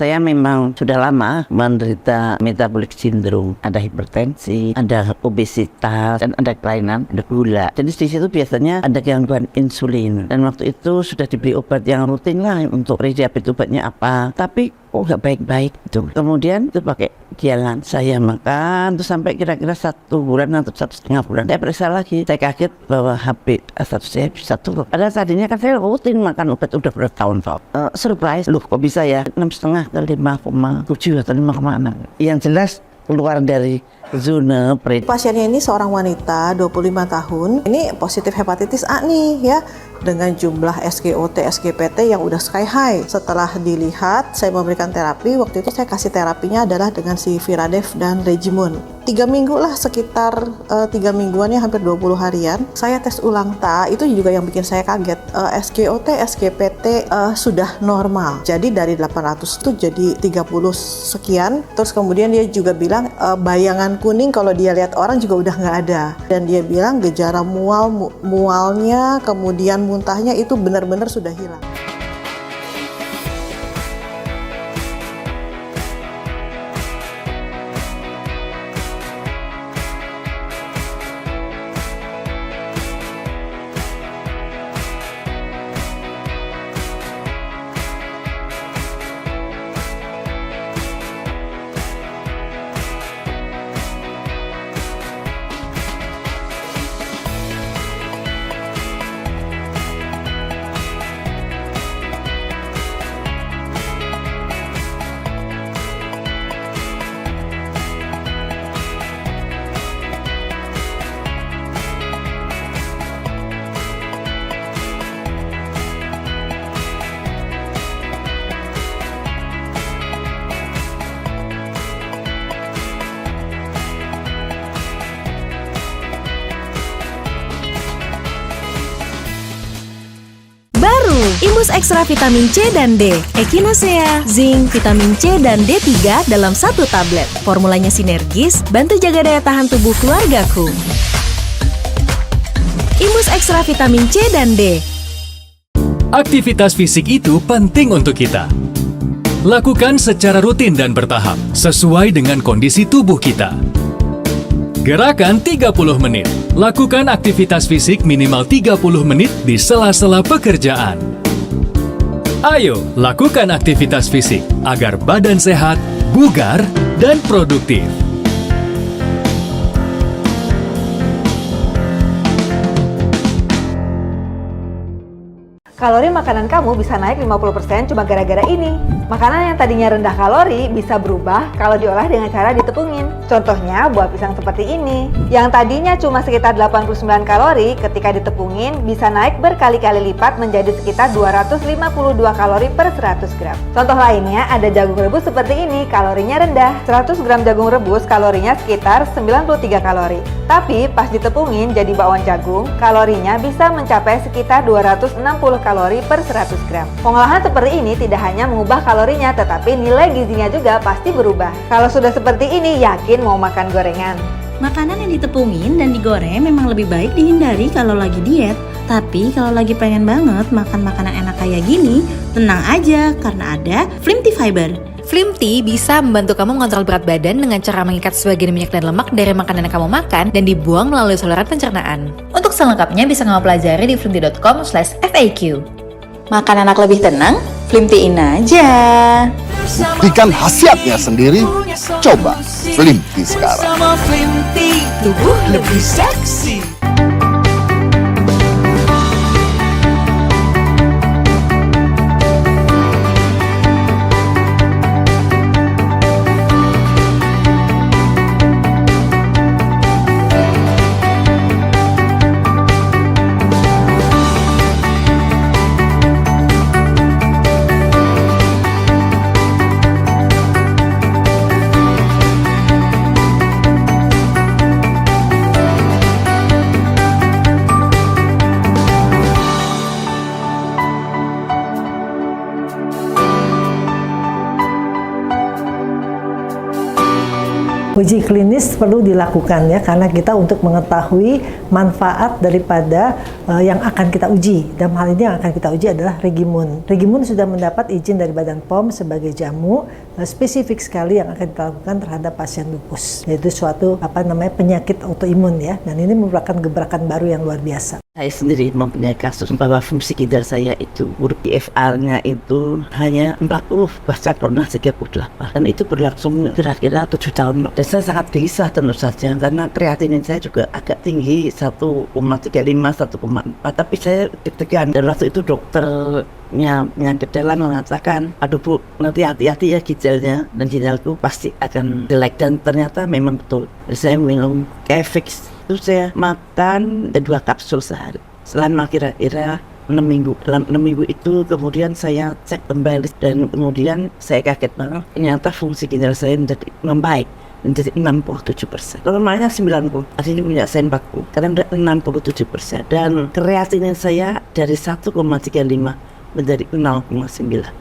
Saya memang sudah lama menderita metabolic syndrome, ada hipertensi, ada obesitas, dan ada kelainan, ada gula. Jadi di situ biasanya ada gangguan insulin. Dan waktu itu sudah diberi obat yang rutin lah untuk prediabetes, obatnya apa. Tapi kok nggak baik-baik itu. Kemudian itu pakai jalan saya makan terus sampai kira-kira 1 bulan atau 1,5 bulan. Saya periksa lagi, saya kaget bahwa HbA1c saya bisa turun. Padahal tadinya kan saya rutin makan obat udah bertahun-tahun. Surprise, loh kok bisa ya 6,5 ke 5,7 atau 5,6. Yang jelas keluar dari zona Pasiennya ini seorang wanita 25 tahun. Ini positif hepatitis A nih ya, dengan jumlah SGOT, SGPT yang udah sky high. Setelah dilihat, saya memberikan terapi. Waktu itu saya kasih terapinya adalah dengan si Viradev dan Regimun. 3 minggu lah, sekitar 3 mingguannya, hampir 20 harian. Saya tes ulang itu juga yang bikin saya kaget. SGOT, SGPT sudah normal. Jadi dari 800 itu jadi 30 sekian. Terus kemudian dia juga bilang bayangan kuning kalau dia lihat orang juga udah nggak ada. Dan dia bilang gejala mualnya, kemudian muntahnya itu benar-benar sudah hilang. Imus Ekstra Vitamin C dan D, Echinacea, Zinc, Vitamin C dan D3 dalam 1 tablet. Formulanya sinergis, bantu jaga daya tahan tubuh keluargaku. Imus Ekstra Vitamin C dan D. Aktivitas fisik itu penting untuk kita. Lakukan secara rutin dan bertahap, sesuai dengan kondisi tubuh kita. Gerakan 30 menit. Lakukan aktivitas fisik minimal 30 menit di sela-sela pekerjaan. Ayo, lakukan aktivitas fisik agar badan sehat, bugar, dan produktif. Kalori makanan kamu bisa naik 50% cuma gara-gara ini. Makanan yang tadinya rendah kalori bisa berubah kalau diolah dengan cara ditepungin. Contohnya buah pisang seperti ini. Yang tadinya cuma sekitar 89 kalori, ketika ditepungin bisa naik berkali-kali lipat menjadi sekitar 252 kalori per 100 gram. Contoh lainnya ada jagung rebus seperti ini, kalorinya rendah. 100 gram jagung rebus kalorinya sekitar 93 kalori. Tapi pas ditepungin jadi bakwan jagung, kalorinya bisa mencapai sekitar 260 kalori per 100 gram. Pengolahan seperti ini tidak hanya mengubah kalorinya, tetapi nilai gizinya juga pasti berubah. Kalau sudah seperti ini, yakin mau makan gorengan. Makanan yang ditepungin dan digoreng memang lebih baik dihindari kalau lagi diet. Tapi kalau lagi pengen banget makan makanan enak kayak gini, tenang aja karena ada Slim Tea Fiber. Slim Tea bisa membantu kamu mengontrol berat badan dengan cara mengikat sebagian minyak dan lemak dari makanan yang kamu makan dan dibuang melalui saluran pencernaan. Untuk selengkapnya bisa kamu pelajari di slimtea.com/FAQ. Makan anak lebih tenang, Slim Tea-in aja. Buktikan khasiatnya sendiri, coba Slim Tea sekarang. Sama Slim Tea, tubuh lebih seksi. Uji klinis perlu dilakukan ya, karena kita untuk mengetahui manfaat daripada yang akan kita uji. Dalam hal ini yang akan kita uji adalah Regimun. Regimun sudah mendapat izin dari Badan POM sebagai jamu spesifik sekali yang akan kita lakukan terhadap pasien lupus, yaitu suatu penyakit autoimun ya, dan ini merupakan gebrakan baru yang luar biasa. Saya sendiri mempunyai kasus bahwa fungsi ginjal saya itu huruf IFR-nya itu hanya 40, bahkan pernah 38, dan itu berlangsung kira-kira 7 tahun. Dan saya sangat gelisah tentu saja, karena kreatinin saya juga agak tinggi, 1,35, 1,4, tapi saya deg-degan. Dan waktu itu dokternya penyakit dalam mengatakan, aduh Bu, nanti hati-hati ya ginjalnya, dan ginjalku pasti akan jelek. Dan ternyata memang betul. Dan saya minum Kefix. Itu saya makan 2 kapsul sehari selama kira-kira 6 minggu. Dalam 6 minggu itu kemudian saya cek kembali, dan kemudian saya kaget banget, ternyata fungsi ginjal saya menjadi membaik, menjadi 67%. Normalnya 90, artinya punya saya 40, kadang 67%. Dan kreatinin saya dari 1,35 menjadi 0,9.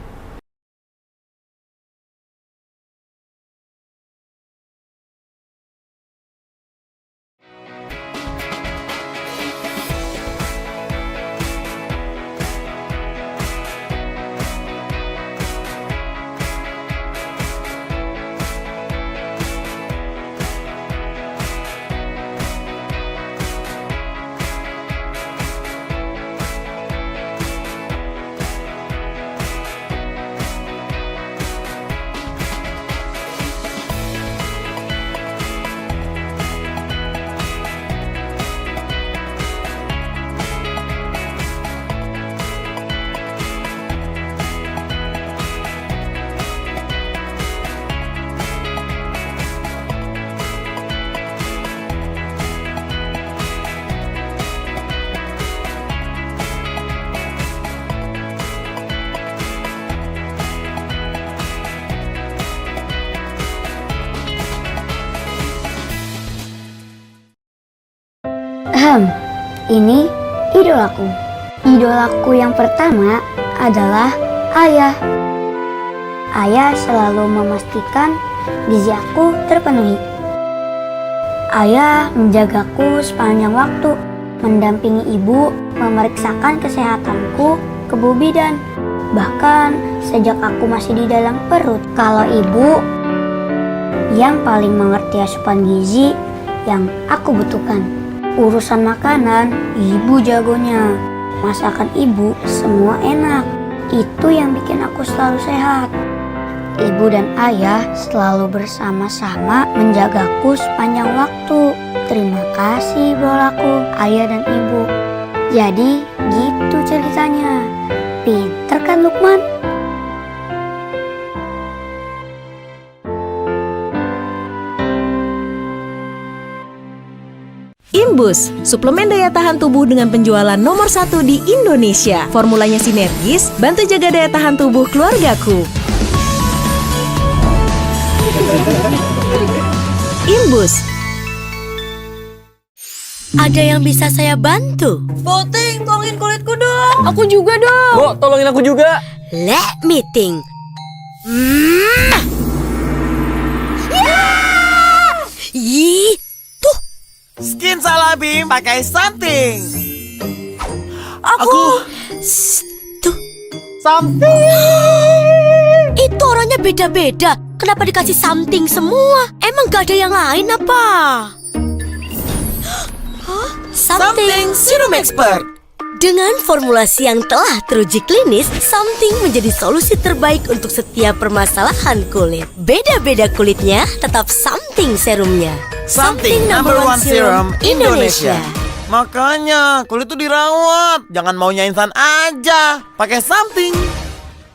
Ini idolaku. Idolaku yang pertama adalah ayah. Ayah selalu memastikan gizi aku terpenuhi. Ayah menjagaku sepanjang waktu, mendampingi ibu, memeriksakan kesehatanku ke Bu Bidan. Bahkan sejak aku masih di dalam perut. Kalau ibu yang paling mengerti asupan gizi yang aku butuhkan. Urusan makanan, ibu jagonya. Masakan ibu semua enak. Itu yang bikin aku selalu sehat. Ibu dan ayah selalu bersama-sama menjagaku sepanjang waktu. Terima kasih brolaku, ayah dan ibu. Jadi gitu ceritanya. Pinter kan Lukman? Imbus, suplemen daya tahan tubuh dengan penjualan nomor 1 di Indonesia. Formulanya sinergis, bantu jaga daya tahan tubuh keluargaku. Imbus. Ada yang bisa saya bantu? Boting, tolongin kulitku dong. Aku juga dong. Bo, tolongin aku juga. Let me think. Ih, tuh. Skin salah Bim, pakai something. Aku. Tuh. Something. Itu orangnya beda-beda. Kenapa dikasih something semua? Emang gak ada yang lain apa? Something Serum Expert. Dengan formulasi yang telah teruji klinis, Something menjadi solusi terbaik untuk setiap permasalahan kulit. Beda-beda kulitnya, tetap Something serumnya. Something number one serum Indonesia. Makanya kulit tuh dirawat, jangan maunya instan aja. Pakai Something.